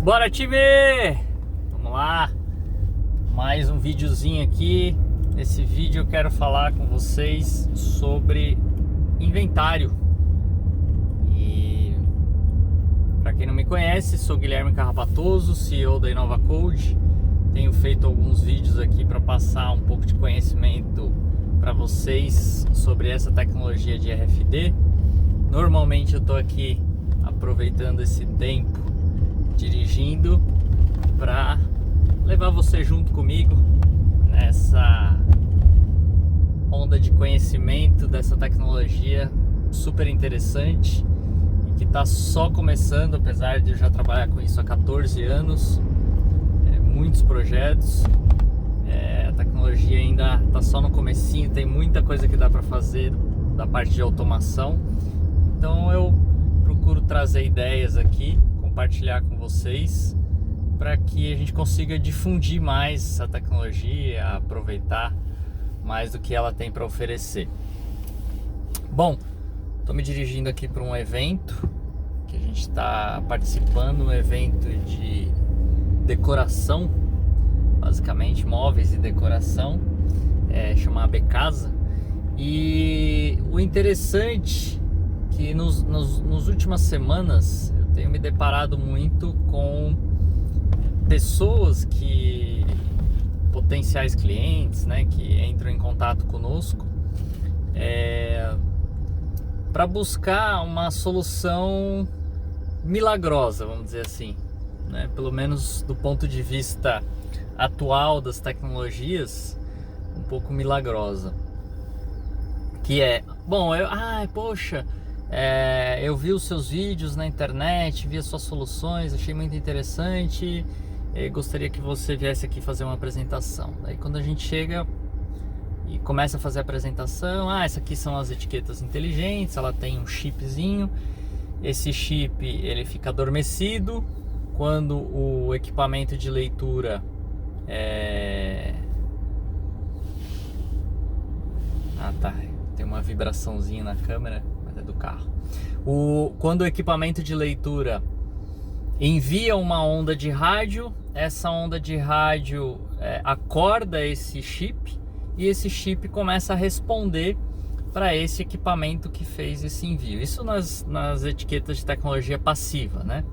Bora, time! Vamos lá, mais um videozinho aqui. Nesse vídeo eu quero falar com vocês sobre inventário. E para quem não me conhece, sou Guilherme Carrapatoso, CEO da InovaCode. Tenho feito alguns vídeos aqui para passar um pouco de conhecimento para vocês sobre essa tecnologia de RFD. Normalmente eu estou aqui aproveitando esse tempo dirigindo para levar você junto comigo nessa onda de conhecimento dessa tecnologia super interessante e que está só começando, apesar de eu já trabalhar com isso há 14 anos, muitos projetos. A tecnologia ainda está só no comecinho, tem muita coisa que dá para fazer da parte de automação. Então eu procuro trazer ideias aqui, compartilhar com vocês, para que a gente consiga difundir mais essa tecnologia, aproveitar mais do que ela tem para oferecer. Bom, estou me dirigindo aqui para um evento que a gente está participando, um evento de decoração, basicamente móveis e decoração, chama AB Casa. E o interessante é que nos últimas semanas eu tenho me deparado muito com pessoas potenciais clientes, né, que entram em contato conosco para buscar uma solução milagrosa, vamos dizer assim, né, pelo menos do ponto de vista atual das tecnologias, um pouco milagrosa, que eu vi os seus vídeos na internet, vi as suas soluções, achei muito interessante, gostaria que você viesse aqui fazer uma apresentação. Daí quando a gente chega e começa a fazer a apresentação, essas aqui são as etiquetas inteligentes, ela tem um chipzinho, esse chip ele fica adormecido quando o equipamento de leitura tem uma vibraçãozinha na câmera, mas é do carro. Quando o equipamento de leitura envia uma onda de rádio, essa onda de rádio acorda esse chip e esse chip começa a responder para esse equipamento que fez esse envio. Isso nas etiquetas de tecnologia passiva, né?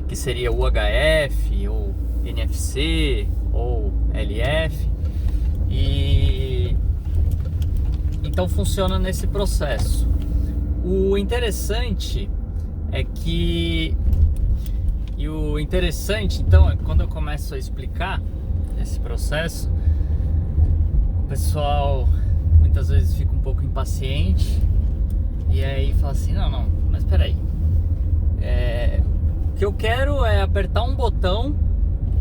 Que seria UHF ou NFC ou LF. E então funciona nesse processo. O interessante então, é quando eu começo a explicar esse processo, o pessoal muitas vezes fica um pouco impaciente e aí fala assim, não, mas peraí, o que eu quero é apertar um botão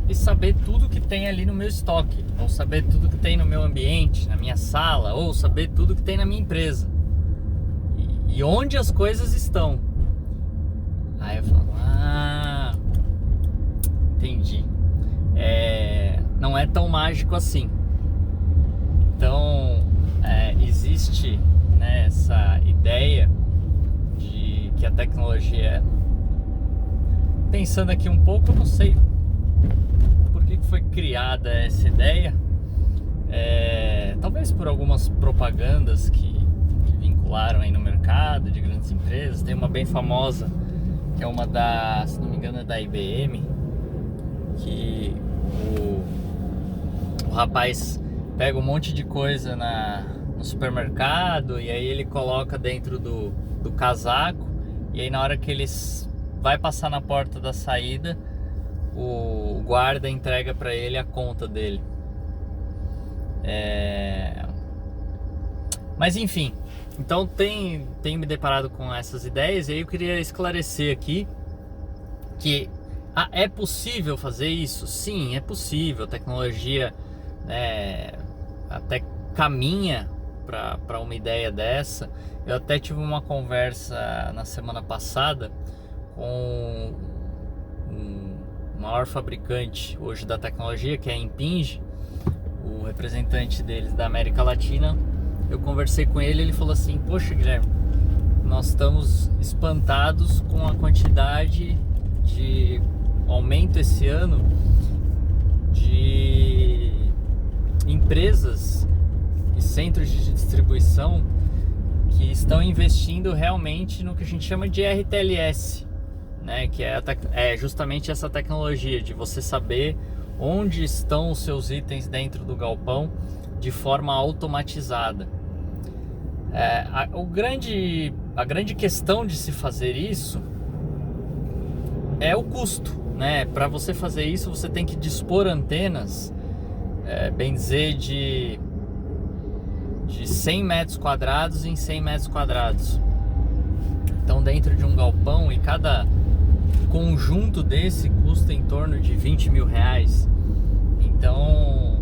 e saber tudo que tem ali no meu estoque, ou saber tudo que tem no meu ambiente, na minha sala, ou saber tudo que tem na minha empresa e onde as coisas estão. Aí eu falo, entendi, não é tão mágico assim. Então existe, né, essa ideia de que a tecnologia, pensando aqui um pouco, eu não sei por que foi criada essa ideia, talvez por algumas propagandas que vincularam aí no mercado de grandes empresas. Tem uma bem famosa que é uma se não me engano é da IBM, que o rapaz pega um monte de coisa no supermercado e aí ele coloca dentro do casaco, e aí na hora que ele vai passar na porta da saída, o guarda entrega para ele a conta dele. Mas enfim, então tenho me deparado com essas ideias, e aí eu queria esclarecer aqui que é possível fazer isso? Sim, é possível. A tecnologia até caminha para uma ideia dessa. Eu até tive uma conversa na semana passada com o maior fabricante hoje da tecnologia, que é a Impinj, o representante deles da América Latina. Eu conversei com ele, ele falou assim: poxa, Guilherme, nós estamos espantados com a quantidade de aumento esse ano de empresas e centros de distribuição que estão investindo realmente no que a gente chama de RTLS, né? Que é justamente essa tecnologia de você saber onde estão os seus itens dentro do galpão de forma automatizada. A grande questão de se fazer isso é o custo, né? Para você fazer isso, você tem que dispor antenas, bem dizer, de 100 metros quadrados em 100 metros quadrados. Então, dentro de um galpão, e cada conjunto desse custa em torno de 20 mil reais. Então,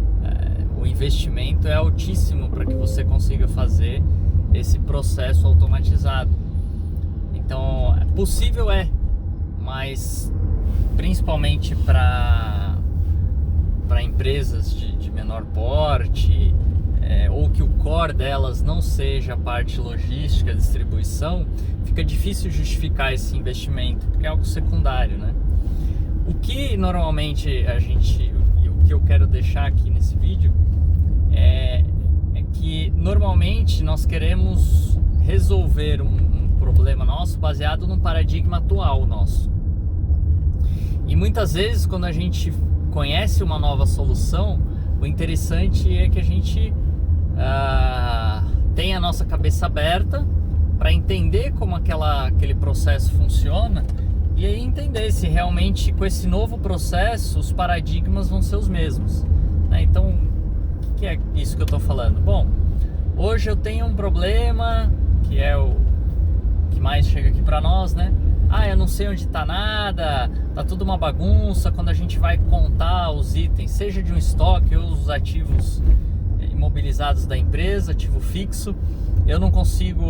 o investimento é altíssimo para que você consiga fazer esse processo automatizado. Então, possível mas principalmente para empresas de menor porte, ou que o core delas não seja a parte logística, distribuição, fica difícil justificar esse investimento, porque é algo secundário, né? O que normalmente o que eu quero deixar aqui nesse vídeo é que normalmente nós queremos resolver um problema nosso baseado num paradigma atual nosso. E muitas vezes, quando a gente conhece uma nova solução, o interessante é que a gente tem a nossa cabeça aberta para entender como aquele processo funciona, e aí entender se realmente com esse novo processo os paradigmas vão ser os mesmos, né? Então, o que é isso que eu estou falando? Bom, hoje eu tenho um problema que é o que mais chega aqui para nós, né? Eu não sei onde está nada, tá tudo uma bagunça. Quando a gente vai contar os itens, seja de um estoque ou os ativos imobilizados da empresa, ativo fixo, eu não consigo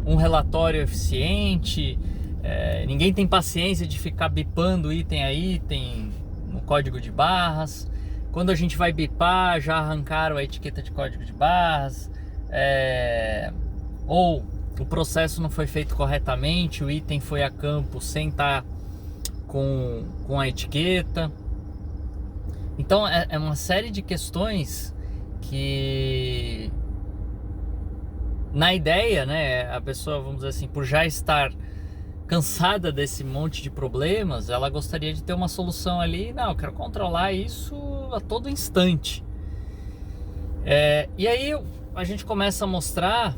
um relatório eficiente, ninguém tem paciência de ficar bipando item a item no código de barras. Quando a gente vai bipar, já arrancaram a etiqueta de código de barras, ou o processo não foi feito corretamente, o item foi a campo sem estar com a etiqueta. Então é uma série de questões que, na ideia, né, a pessoa, vamos dizer assim, por já estar cansada desse monte de problemas, ela gostaria de ter uma solução ali. Não, eu quero controlar isso a todo instante. E aí a gente começa a mostrar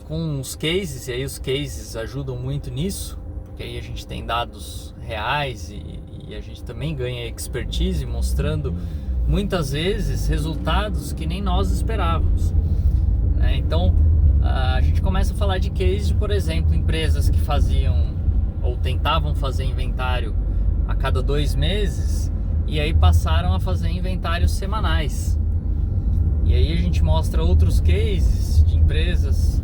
com os cases, e aí os cases ajudam muito nisso, porque aí a gente tem dados reais e a gente também ganha expertise mostrando muitas vezes resultados que nem nós esperávamos, né? Então a gente começa a falar de cases, por exemplo, empresas que faziam ou tentavam fazer inventário a cada 2 meses e aí passaram a fazer inventários semanais. E aí a gente mostra outros cases de empresas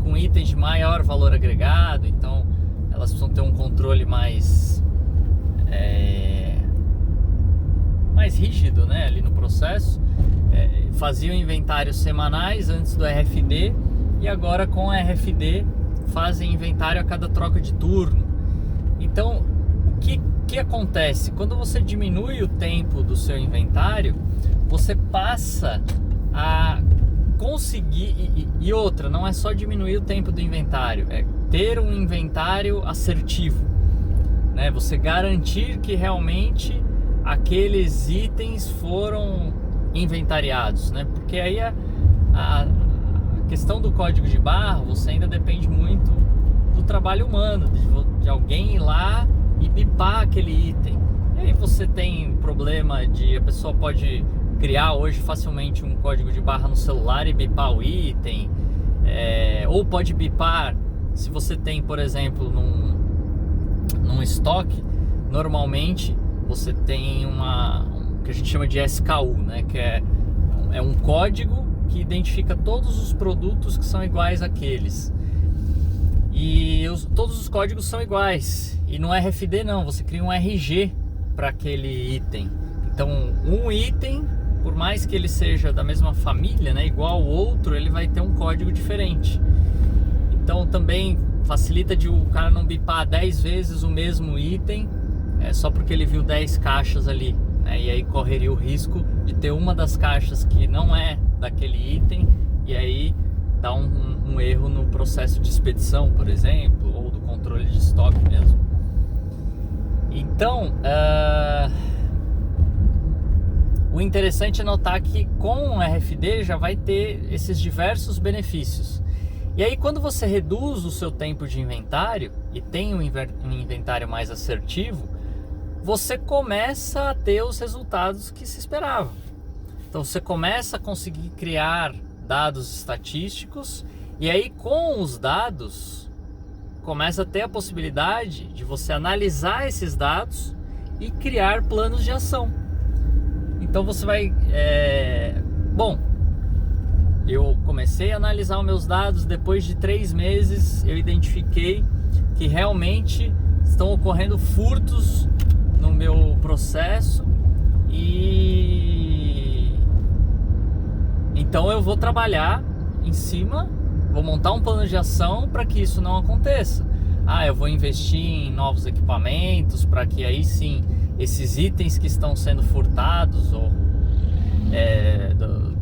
com itens de maior valor agregado, então elas precisam ter um controle mais rígido, né, ali no processo. Faziam inventários semanais antes do RFD e agora com o RFD fazem inventário a cada troca de turno. Então, o que acontece? Quando você diminui o tempo do seu inventário, você passa a conseguir, e outra, não é só diminuir o tempo do inventário, é ter um inventário assertivo, né? Você garantir que realmente aqueles itens foram inventariados, né? Porque aí a questão do código de barra, você ainda depende muito do trabalho humano, de alguém ir lá e bipar aquele item. E aí você tem problema de a pessoa pode criar hoje facilmente um código de barra no celular e bipar o item, ou pode bipar se você tem, por exemplo, num estoque, normalmente você tem que a gente chama de SKU, né, que é um código que identifica todos os produtos que são iguais àqueles. E todos os códigos são iguais. E no RFD não, você cria um RG para aquele item. Então um item, por mais que ele seja da mesma família, né, igual ao outro, ele vai ter um código diferente. Então também facilita de o cara não bipar 10 vezes o mesmo item só porque ele viu 10 caixas ali, né? E aí correria o risco de ter uma das caixas que não é daquele item e aí dar um erro no processo de expedição, por exemplo, ou do controle de estoque mesmo. Então, o interessante é notar que com o RFD já vai ter esses diversos benefícios. E aí quando você reduz o seu tempo de inventário e tem um inventário mais assertivo, você começa a ter os resultados que se esperava. Então você começa a conseguir criar dados estatísticos e aí com os dados começa a ter a possibilidade de você analisar esses dados e criar planos de ação. Então você vai... Bom, eu comecei a analisar os meus dados, depois de 3 meses eu identifiquei que realmente estão ocorrendo furtos no meu processo e então eu vou trabalhar em cima, vou montar um plano de ação para que isso não aconteça. Eu vou investir em novos equipamentos para que aí sim esses itens que estão sendo furtados ou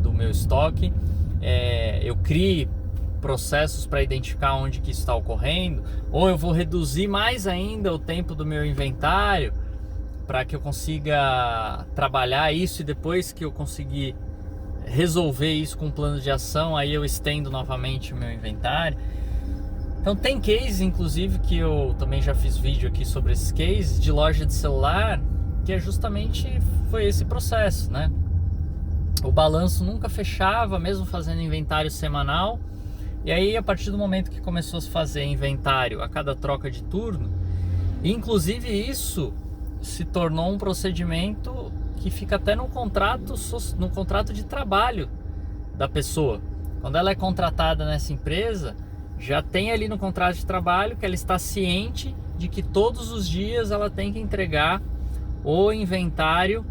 do meu estoque, eu crie processos para identificar onde que isso está ocorrendo, ou eu vou reduzir mais ainda o tempo do meu inventário para que eu consiga trabalhar isso e depois que eu conseguir resolver isso com um plano de ação, aí eu estendo novamente o meu inventário. Então tem cases, inclusive, que eu também já fiz vídeo aqui sobre esses cases de loja de celular, que justamente foi esse processo, né? O balanço nunca fechava, mesmo fazendo inventário semanal. E aí, a partir do momento que começou a se fazer inventário a cada troca de turno, inclusive isso se tornou um procedimento que fica até no contrato de trabalho da pessoa. Quando ela é contratada nessa empresa, já tem ali no contrato de trabalho que ela está ciente de que todos os dias ela tem que entregar o inventário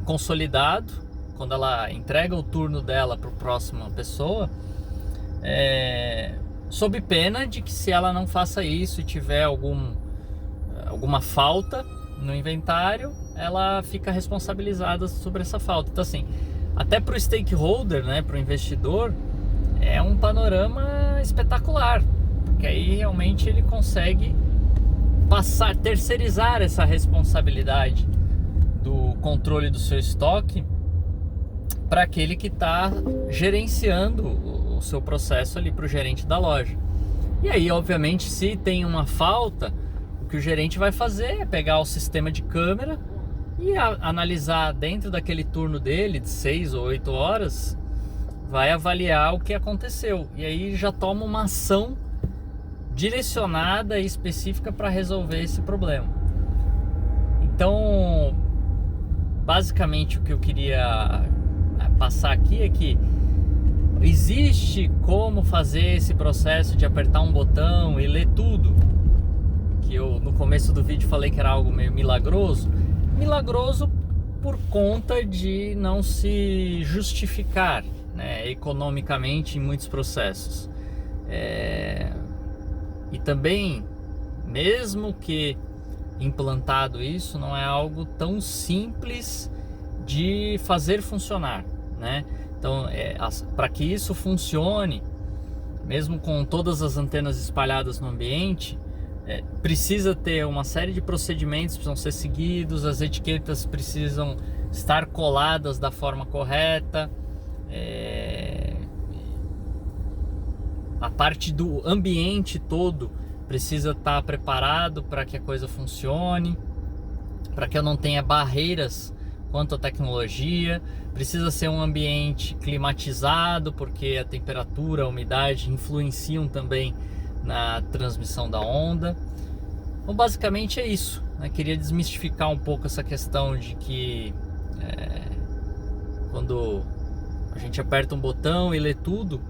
consolidado. Quando ela entrega o turno dela para a próxima pessoa, sob pena de que se ela não faça isso e tiver alguma falta no inventário, ela fica responsabilizada sobre essa falta. Então assim, até para o stakeholder, né, para o investidor, é um panorama espetacular, porque aí realmente ele consegue terceirizar essa responsabilidade do controle do seu estoque para aquele que está gerenciando o seu processo ali, para o gerente da loja. E aí, obviamente, se tem uma falta, o que o gerente vai fazer é pegar o sistema de câmera e analisar dentro daquele turno dele de 6 ou 8 horas, vai avaliar o que aconteceu e aí já toma uma ação direcionada e específica para resolver esse problema. Então, basicamente o que eu queria passar aqui é que existe como fazer esse processo de apertar um botão e ler tudo, que eu no começo do vídeo falei que era algo meio milagroso por conta de não se justificar, né, economicamente em muitos processos. E também, mesmo que implantado isso, não é algo tão simples de fazer funcionar, né? Então, para que isso funcione, mesmo com todas as antenas espalhadas no ambiente, precisa ter uma série de procedimentos que precisam ser seguidos, as etiquetas precisam estar coladas da forma correta, a parte do ambiente todo precisa estar preparado para que a coisa funcione, para que eu não tenha barreiras quanto à tecnologia. Precisa ser um ambiente climatizado, porque a temperatura, a umidade influenciam também na transmissão da onda. Então basicamente é isso, né? Queria desmistificar um pouco essa questão de que quando a gente aperta um botão e lê tudo,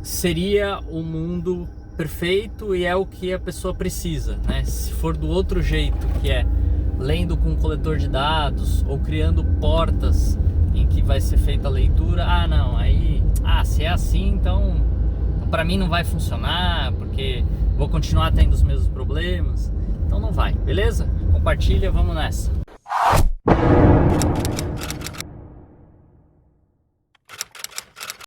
seria o mundo perfeito e é o que a pessoa precisa, né? Se for do outro jeito, que é lendo com um coletor de dados ou criando portas em que vai ser feita a leitura, se é assim, então para mim não vai funcionar, porque vou continuar tendo os mesmos problemas. sai, beleza? Compartilha, vamos nessa.